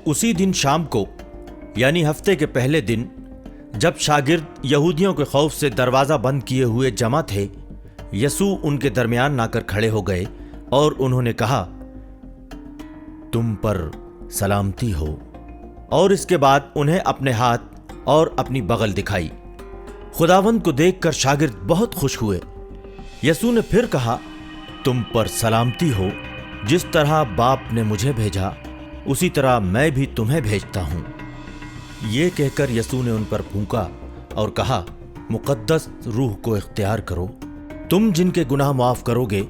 उसी दिन शाम को यानी हफ्ते के पहले दिन जब शागिर्द यहूदियों के खौफ से दरवाज़ा बंद किए हुए जमा थे, यसू उनके दरमियान आकर खड़े हो गए और उन्होंने कहा, तुम पर सलामती हो। और इसके बाद उन्हें अपने हाथ और अपनी बगल दिखाई। खुदावंद को देखकर शागिर्द बहुत खुश हुए। यसू ने फिर कहा, तुम पर सलामती हो। जिस तरह बाप ने मुझे भेजा उसी तरह मैं भी तुम्हें भेजता हूं। ये कहकर यसू ने उन पर फूंका और कहा, मुकद्दस रूह को इख्तियार करो। तुम जिनके गुनाह माफ करोगे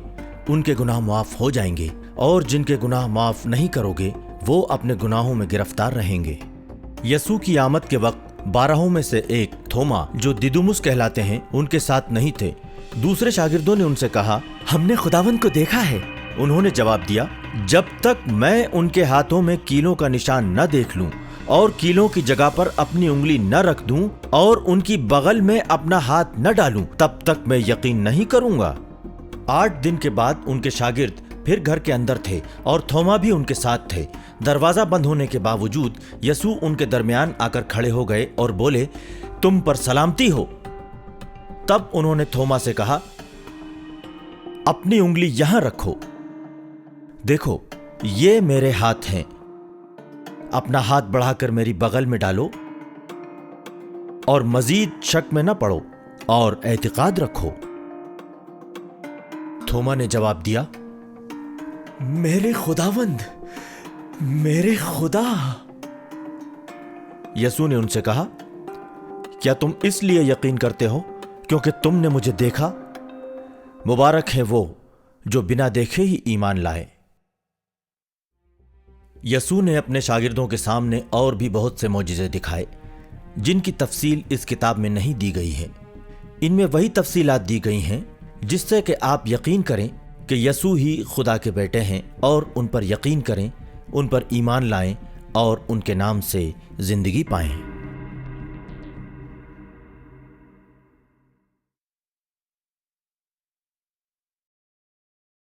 उनके गुनाह माफ हो जाएंगे, और जिनके गुनाह माफ नहीं करोगे वो अपने गुनाहों में गिरफ्तार रहेंगे। यसू की आमद के वक्त 12 में से एक थोमा, जो दिदुमुस कहलाते हैं, उनके साथ नहीं थे। दूसरे शागिर्दों ने उनसे कहा, हमने खुदावंद को देखा है। उन्होंने जवाब दिया, जब तक मैं उनके हाथों में कीलों का निशान न देख लूं और कीलों की जगह पर अपनी उंगली न रख दूं और उनकी बगल में अपना हाथ न डालूं, तब तक मैं यकीन नहीं करूंगा। 8 दिन के बाद उनके शागिर्द फिर घर के अंदर थे और थोमा भी उनके साथ थे। दरवाजा बंद होने के बावजूद यसू उनके दरमियान आकर खड़े हो गए और बोले, तुम पर सलामती हो। तब उन्होंने थोमा से कहा, अपनी उंगली यहां रखो, देखो ये मेरे हाथ हैं। अपना हाथ बढ़ाकर मेरी बगल में डालो और मजीद शक में न पड़ो और एतिकाद रखो। थोमा ने जवाब दिया, मेरे खुदावंद, मेरे खुदा। यसू ने उनसे कहा, क्या तुम इसलिए यकीन करते हो क्योंकि तुमने मुझे देखा? मुबारक है वो जो बिना देखे ही ईमान लाए। यसू ने अपने शागिर्दों के सामने और भी बहुत से मौजिज़े दिखाए जिनकी तफसील इस किताब में नहीं दी गई है। इनमें वही तफसीलात दी गई हैं जिससे कि आप यकीन करें कि यसू ही खुदा के बेटे हैं और उन पर यकीन करें, उन पर ईमान लाएं और उनके नाम से जिंदगी पाएं।